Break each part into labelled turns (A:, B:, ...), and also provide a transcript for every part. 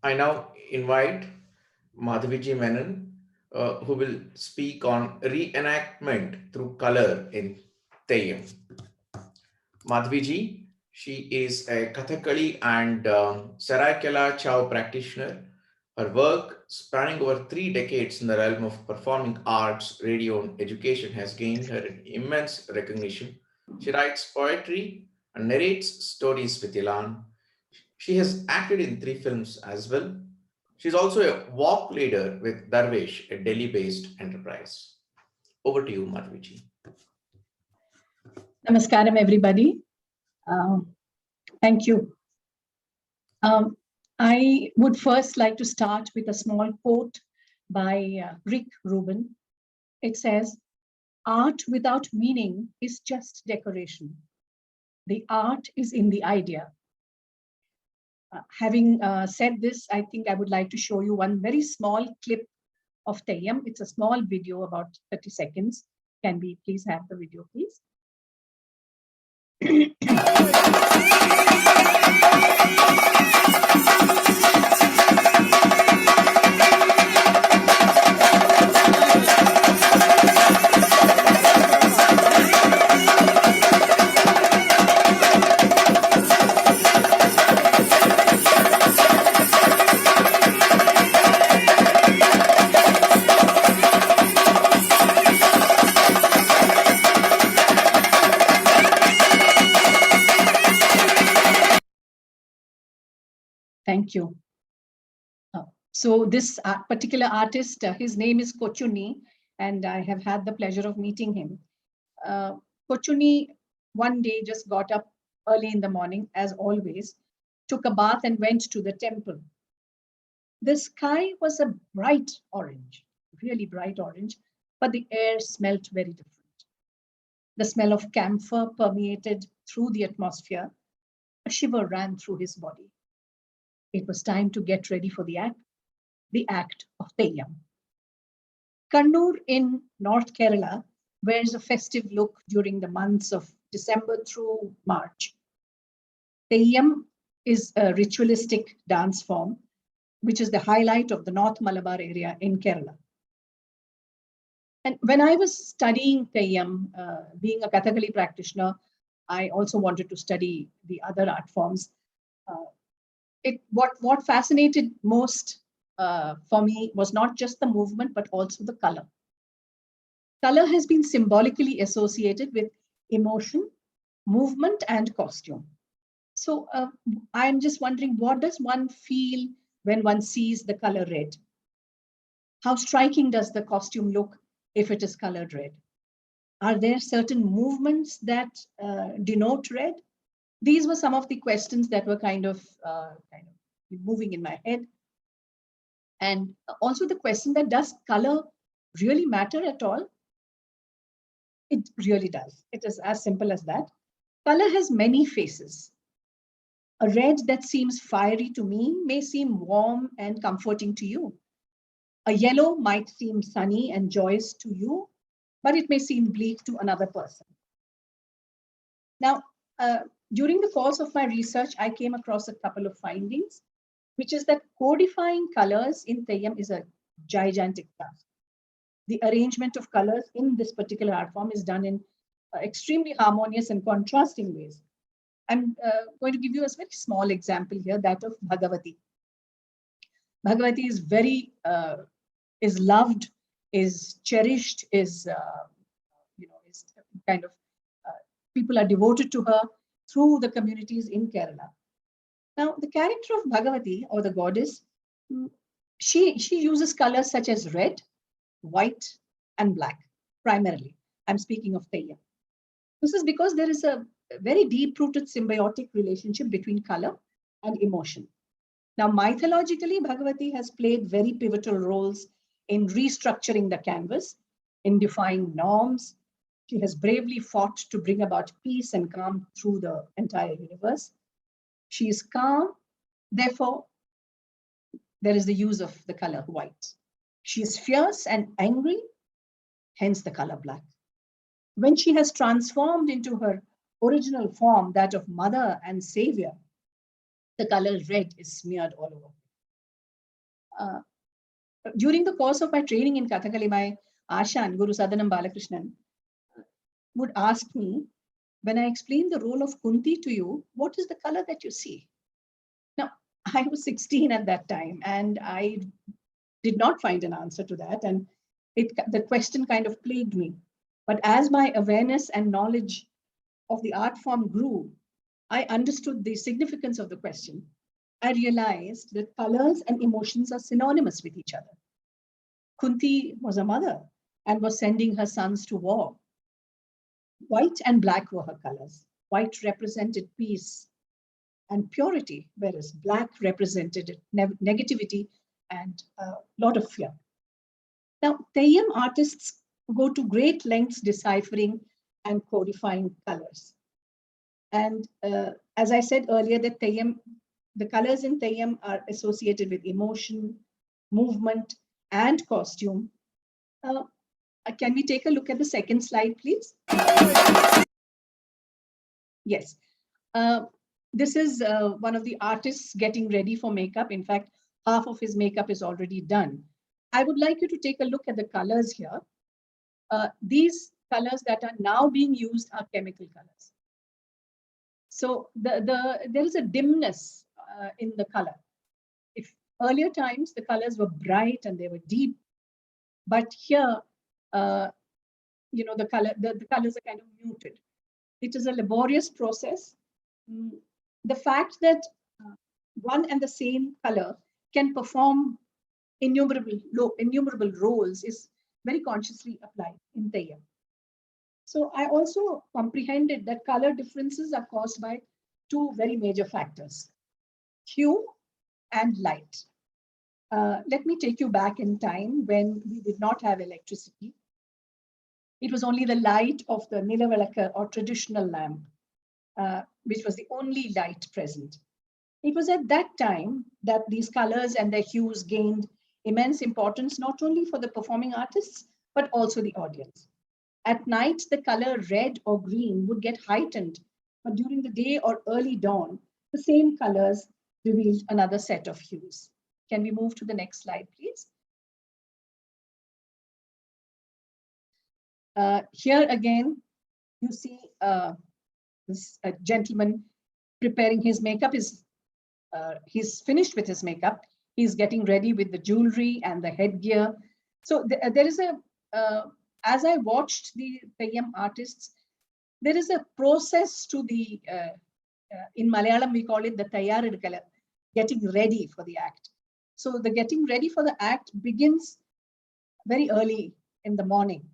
A: I now invite Madhavi Menon, who will speak on reenactment through color in Theyyam. Madhavi, she is a Kathakali and Saraikela Chow practitioner. Her work, spanning over 3 decades in the realm of performing arts, radio, and education, has gained her immense recognition. She writes poetry and narrates stories with Elan. She has acted in 3 films as well. She's also a walk leader with Darvish, a Delhi based enterprise. Over to you, Madhviji.
B: Namaskaram, everybody. Um, Thank you. I would first like to start with a small quote by Rick Rubin. It says, "Art without meaning is just decoration. The art is in the idea." Having said this, I think I would like to show you one very small clip of Theyyam. It's a small video, about 30 seconds. Can we please have the video, please? Thank you. So this particular artist, his name is Kochuni, and I have had the pleasure of meeting him. Kochuni one day just got up early in the morning, as always, took a bath and went to the temple. The sky was a bright orange, really bright orange, but the air smelt very different. The smell of camphor permeated through the atmosphere. A shiver ran through his body. It was time to get ready for the act of Theyyam. Kannur in North Kerala wears a festive look during the months of December through March. Theyyam is a ritualistic dance form, which is the highlight of the North Malabar area in Kerala. And when I was studying Theyyam, being a Kathakali practitioner, I also wanted to study the other art forms. What fascinated most for me was not just the movement, but also the color. Color has been symbolically associated with emotion, movement, and costume. So I'm just wondering, what does one feel when one sees the color red? How striking does the costume look if it is colored red? Are there certain movements that denote red? These were some of the questions that were kind of moving in my head. And also the question that, does color really matter at all? It really does. It is as simple as that. Color has many faces. A red that seems fiery to me may seem warm and comforting to you. A yellow might seem sunny and joyous to you, but it may seem bleak to another person. Now, during the course of my research, I came across a couple of findings, which is that codifying colors in Theyyam is a gigantic task. The arrangement of colors in this particular art form is done in extremely harmonious and contrasting ways. I'm going to give you a very small example here, that of Bhagavati. Bhagavati is is loved, is cherished, is kind of, people are devoted to her through the communities in Kerala. Now, the character of Bhagavati, or the goddess, she uses colors such as red, white, and black, primarily. I'm speaking of Theyyam. This is because there is a very deep-rooted symbiotic relationship between color and emotion. Now, mythologically, Bhagavati has played very pivotal roles in restructuring the canvas, in defying norms. She has bravely fought to bring about peace and calm through the entire universe. She is calm, therefore, there is the use of the color white. She is fierce and angry, hence the color black. When she has transformed into her original form, that of mother and savior, the color red is smeared all over. during the course of my training in Kathakali, my Ashan, Guru Sadanam Balakrishnan, would ask me, when I explain the role of Kunti to you, what is the color that you see? Now, I was 16 at that time, and I did not find an answer to that. And the question kind of plagued me. But as my awareness and knowledge of the art form grew, I understood the significance of the question. I realized that colors and emotions are synonymous with each other. Kunti was a mother and was sending her sons to war. White and black were her colors. White represented peace and purity, whereas black represented negativity and a lot of fear. Now, Theyyam artists go to great lengths deciphering and codifying colors. And as I said earlier, that Theyyam, the colors in Theyyam are associated with emotion, movement, and costume. Can we take a look at the second slide, please? Yes. This is one of the artists getting ready for makeup. In fact, half of his makeup is already done. I would like you to take a look at the colors here. These colors that are now being used are chemical colors. So there is a dimness in the color. If earlier times the colors were bright and they were deep, but here, the colors are kind of muted. It is a laborious process. The fact that one and the same color can perform innumerable roles is very consciously applied in Theyyam. So I also comprehended that color differences are caused by two very major factors, hue and light. Let me take you back in time when we did not have electricity. It was only the light of the Nilavalaka or traditional lamp, which was the only light present. It was at that time that these colors and their hues gained immense importance, not only for the performing artists, but also the audience. At night, the color red or green would get heightened, but during the day or early dawn, the same colors revealed another set of hues. Can we move to the next slide, please? Here again, you see this gentleman preparing his makeup. He's finished with his makeup. He's getting ready with the jewelry and the headgear. So there is as I watched the Theyyam artists, there is a process to the, in Malayalam, we call it the Thayyarudukala, getting ready for the act. So the getting ready for the act begins very early in the morning,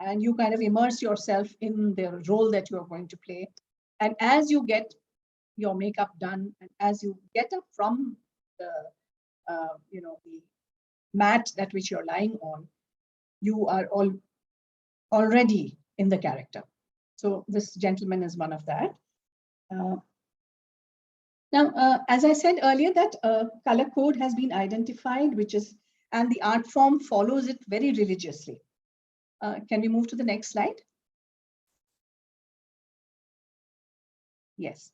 B: and you kind of immerse yourself in the role that you are going to play. And as you get your makeup done, and as you get up from the, the mat that which you're lying on, you are already in the character. So this gentleman is one of that. Now, as I said earlier, that color code has been identified, and the art form follows it very religiously. Can we move to the next slide? Yes.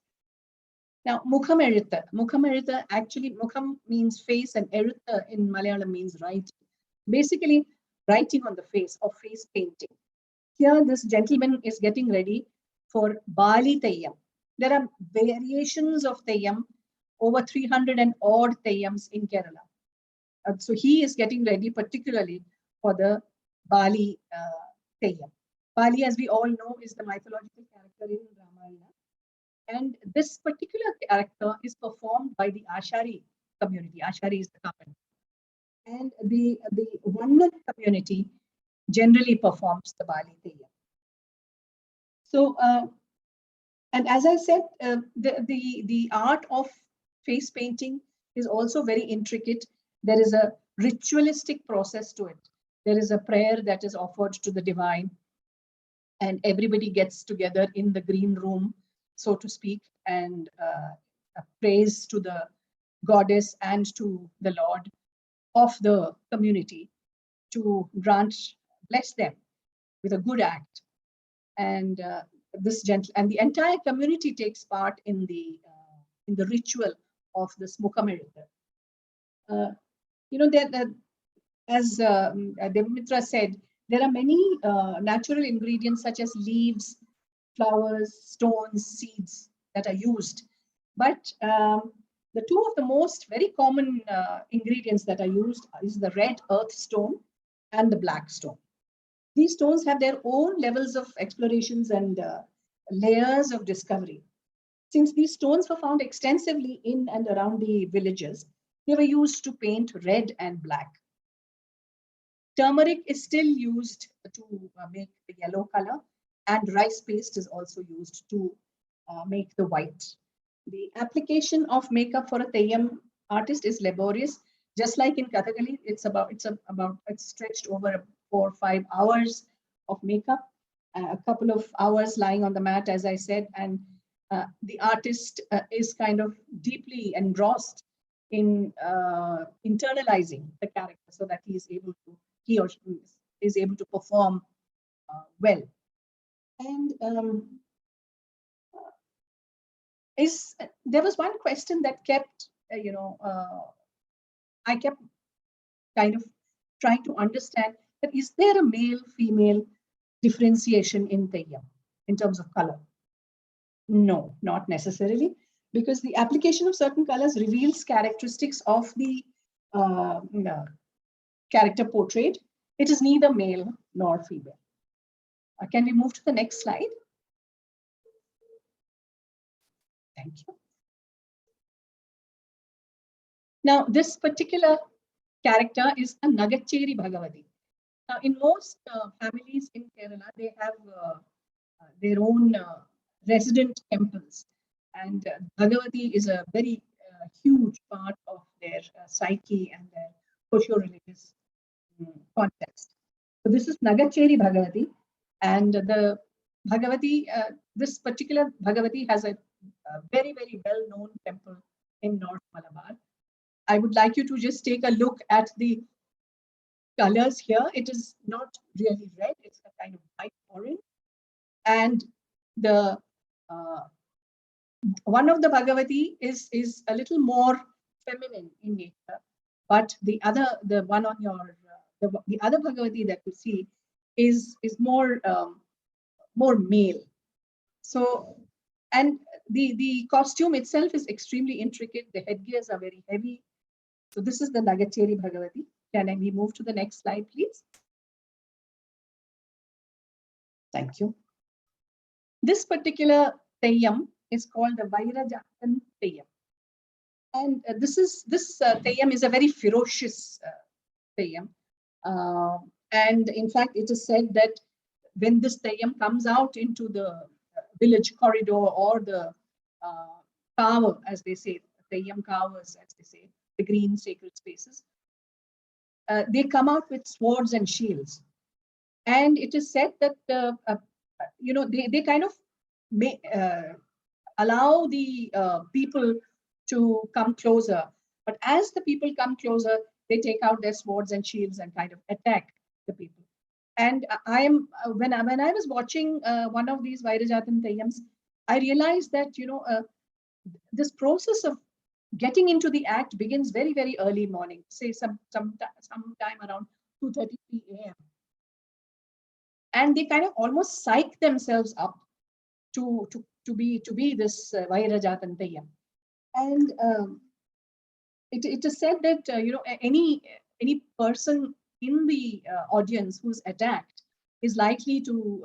B: Now, Mukham Erutha. Mukham Erutha, actually, Mukham means face and Erutha in Malayalam means writing. Basically, writing on the face or face painting. Here, this gentleman is getting ready for Bali Theyyam. There are variations of Theyyam, over 300 and odd Theyyams in Kerala. So he is getting ready particularly for the Bali Theyyam. Bali, as we all know, is the mythological character in Ramayana. And this particular character is performed by the Ashari community. Ashari is the carpenter. And the Vannan community generally performs the Bali Theyyam. So, and as I said, the art of face painting is also very intricate. There is a ritualistic process to it. There is a prayer that is offered to the divine, and everybody gets together in the green room, so to speak, and prays to the goddess and to the Lord of the community to bless them with a good act. And the entire community takes part in the ritual of this Mukham Erutha. as Devamitra said, there are many natural ingredients such as leaves, flowers, stones, seeds that are used. But the two of the most very common ingredients that are used is the red earth stone and the black stone. These stones have their own levels of explorations and layers of discovery. Since these stones were found extensively in and around the villages, they were used to paint red and black. Turmeric is still used to make the yellow color, and rice paste is also used to make the white. The application of makeup for a Theyyam artist is laborious. Just like in Kathakali, it's stretched over 4 or 5 hours of makeup, a couple of hours lying on the mat, as I said, and the artist is kind of deeply engrossed in internalizing the character so that he or she is able to perform well. And there was one question that kept, I kept kind of trying to understand that is there a male-female differentiation in Theyyam in terms of color? No, not necessarily, because the application of certain colors reveals characteristics of the character portrayed. It is neither male nor female. Can we move to the next slide? Thank you. Now, this particular character is a Nagacheri Bhagavati. Now, in most families in Kerala, they have their own resident temples. And Bhagavati is a very huge part of their psyche and their socio-religious context. So this is Nagacheri Bhagavati. And the Bhagavati, this particular Bhagavati has a very, very well-known temple in North Malabar. I would like you to just take a look at the colors here. It is not really red, it's a kind of bright orange. And the one of the Bhagavati is a little more feminine in nature, but the one on your the other Bhagavati that you see is more more male. So, and the costume itself is extremely intricate. The headgears are very heavy. So this is the Nagacheri Bhagavati. Can we move to the next slide, please? Thank you. This particular Theyyam is called the Vairajatan Theyyam. And this Theyyam is a very ferocious Theyyam. And in fact, it is said that when this Theyyam comes out into the village corridor or the kaava, as they say, Theyyam kaavas, as they say, the green sacred spaces, they come out with swords and shields. And it is said that, they kind of allow the people to come closer. But as the people come closer, they take out their swords and shields and kind of attack the people. And when I was watching one of these Vairajatan Theyyams, I realized that, this process of getting into the act begins very, very early morning, say sometime around 2:30 p.m. And they kind of almost psych themselves up to be this Vairajatan Theyyam. And it is said that any person in the audience who's attacked is likely to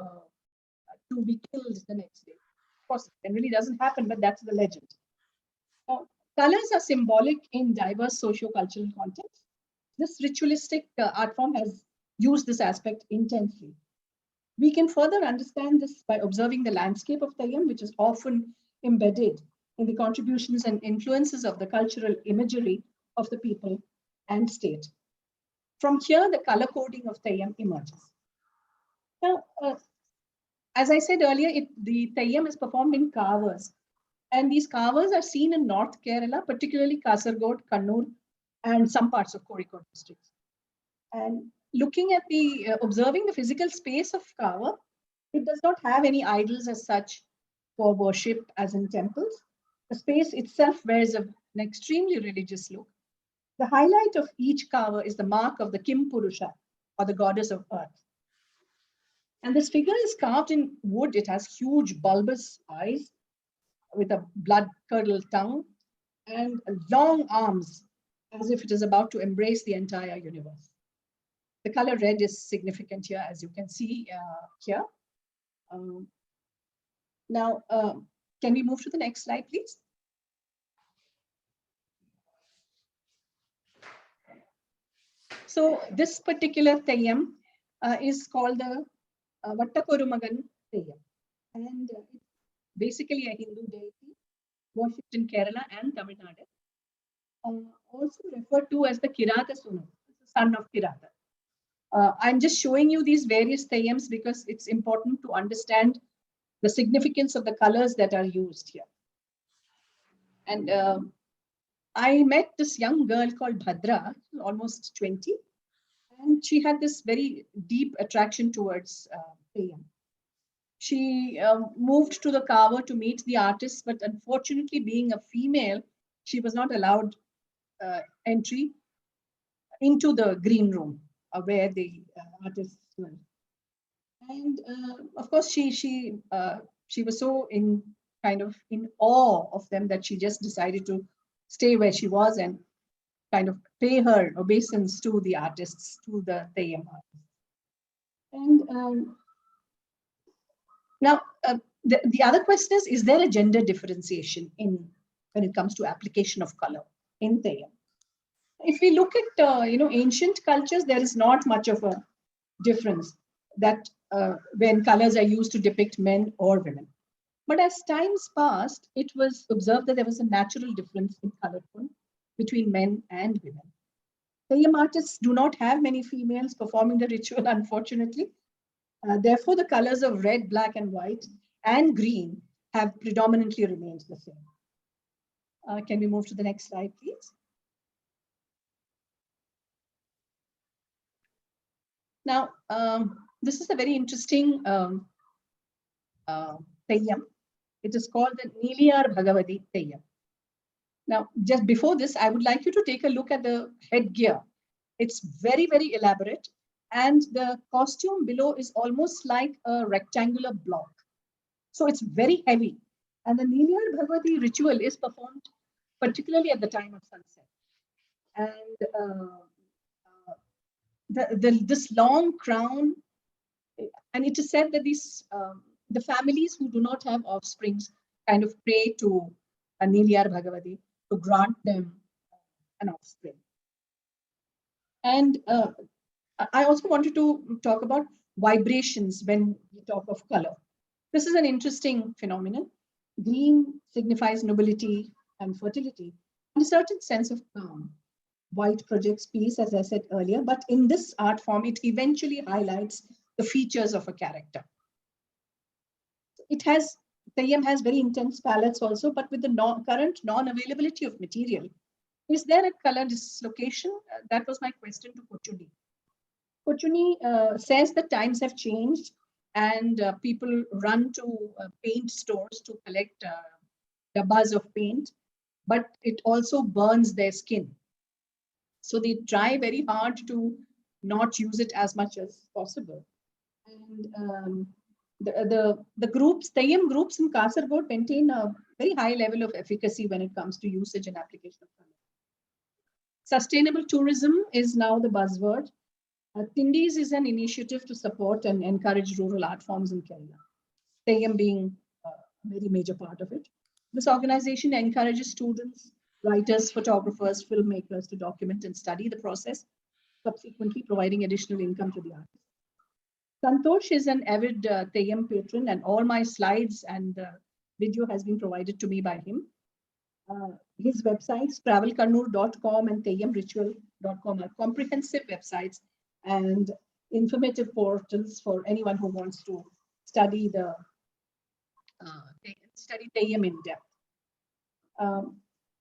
B: be killed the next day. Of course, it really doesn't happen, but that's the legend. Colors are symbolic in diverse socio-cultural contexts. This ritualistic art form has used this aspect intensely. We can further understand this by observing the landscape of Theyyam, which is often embedded in the contributions and influences of the cultural imagery of the people and state. From here, the color coding of Theyyam emerges. Now, as I said earlier, the Theyyam is performed in kaavas. And these kaavas are seen in North Kerala, particularly Kasaragod, Kannur, and some parts of Kozhikode districts. And looking at observing the physical space of kaava, it does not have any idols as such for worship as in temples. The space itself wears an extremely religious look. The highlight of each carver is the mark of the Kim Purusha, or the goddess of earth. And this figure is carved in wood. It has huge bulbous eyes with a blood-curdled tongue and long arms, as if it is about to embrace the entire universe. The color red is significant here, as you can see here. Um, now, can we move to the next slide, please? So this particular Theyyam is called the Vattakorumagan Theyyam. And it's basically a Hindu deity worshipped in Kerala and Tamil Nadu. Also referred to as the Kirata Sunu, the son of Kirata. I'm just showing you these various Theyyams because it's important to understand the significance of the colors that are used here. And I met this young girl called Bhadra, almost 20, and she had this very deep attraction towards Theyyam. She moved to the carver to meet the artist, but unfortunately, being a female, she was not allowed entry into the green room where the artists were. And of course, she was so in awe of them that she just decided to stay where she was and kind of pay her obeisance to the artists, to the Theyyam artists. And now, the other question is there a gender differentiation when it comes to application of color in Theyyam? If we look at ancient cultures, there is not much of a difference that when colors are used to depict men or women. But as times passed, it was observed that there was a natural difference in color tone between men and women. Theyyam artists do not have many females performing the ritual, unfortunately. Therefore, the colors of red, black, and white and green have predominantly remained the same. Can we move to the next slide, please? Now, this is a very interesting Theyyam. It is called the Niliyar Bhagavati Theyyam. Now, just before this, I would like you to take a look at the headgear. It's very, very elaborate. And the costume below is almost like a rectangular block. So it's very heavy. And the Niliyar Bhagavati ritual is performed particularly at the time of sunset. And this long crown, and it is said that the families who do not have offsprings kind of pray to Niliyar Bhagavati to grant them an offspring. And I also wanted to talk about vibrations when we talk of color. This is an interesting phenomenon. Green signifies nobility and fertility, and a certain sense of calm. White projects peace, as I said earlier, but in this art form, it eventually highlights the features of a character. Theyyam has very intense palettes also, but with the current non-availability of material, is there a color dislocation? That was my question to Kochuni. Kochuni says that times have changed and people run to paint stores to collect dabbas of paint, but it also burns their skin. So they try very hard to not use it as much as possible. And the groups, Theyyam groups in Kasaragod maintain a very high level of efficacy when it comes to usage and application of color. Sustainable tourism is now the buzzword. Tindis is an initiative to support and encourage rural art forms in Kerala, Theyyam being a very major part of it. This organization encourages students, writers, photographers, filmmakers to document and study the process, subsequently providing additional income to the artist. Santosh is an avid Theyyam patron, and all my slides and video has been provided to me by him. His websites, travelkannur.com and theyyamritual.com, are comprehensive websites and informative portals for anyone who wants to study Theyyam in depth.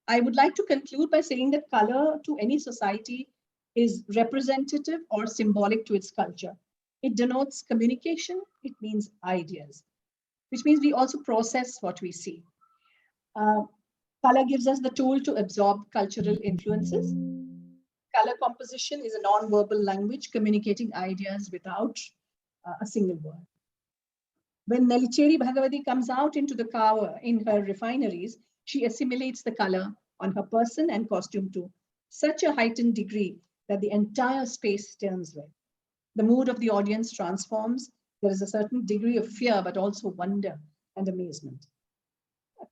B: I would like to conclude by saying that color to any society is representative or symbolic to its culture. It denotes communication, it means ideas, which means we also process what we see. Color gives us the tool to absorb cultural influences. color composition is a non-verbal language communicating ideas without a single word. When Nalicheri Bhagavati comes out into the cover in her refineries, she assimilates the color on her person and costume to such a heightened degree that the entire space turns red. The mood of the audience transforms. There is a certain degree of fear, but also wonder and amazement.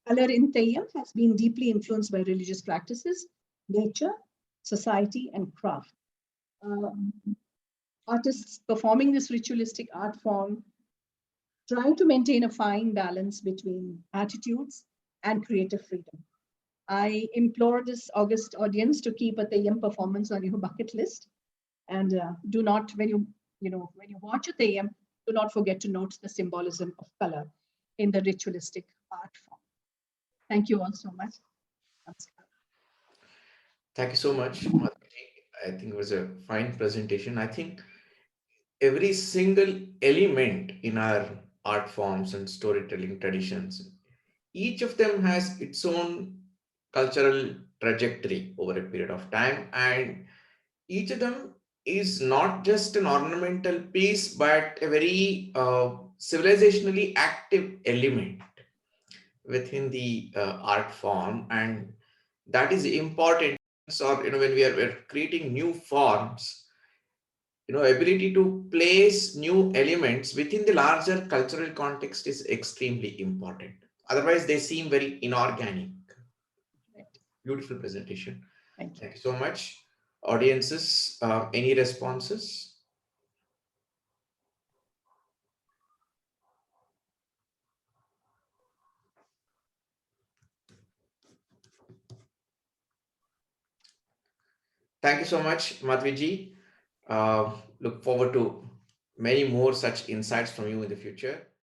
B: Color in Theyyam has been deeply influenced by religious practices, nature, society, and craft. Um, Artists performing this ritualistic art form try to maintain a fine balance between attitudes and creative freedom. I implore this August audience to keep a Theyyam performance on your bucket list, and do not, when you watch a Theyyam, do not forget to note the symbolism of color in the ritualistic art form. Thank you all so much. Namaskar.
A: Thank you so much, Madhavi. I think it was a fine presentation. I think every single element in our art forms and storytelling traditions, each of them has its own cultural trajectory over a period of time, and each of them is not just an ornamental piece but a very civilizationally active element within the art form, and that is important. Or when we're creating new forms, ability to place new elements within the larger cultural context is extremely important. Otherwise they seem very inorganic.
B: Right.
A: Beautiful presentation.
B: Thank you.
A: Thank you so much. Audiences, any responses? Thank you so much, Madhviji. Look forward to many more such insights from you in the future.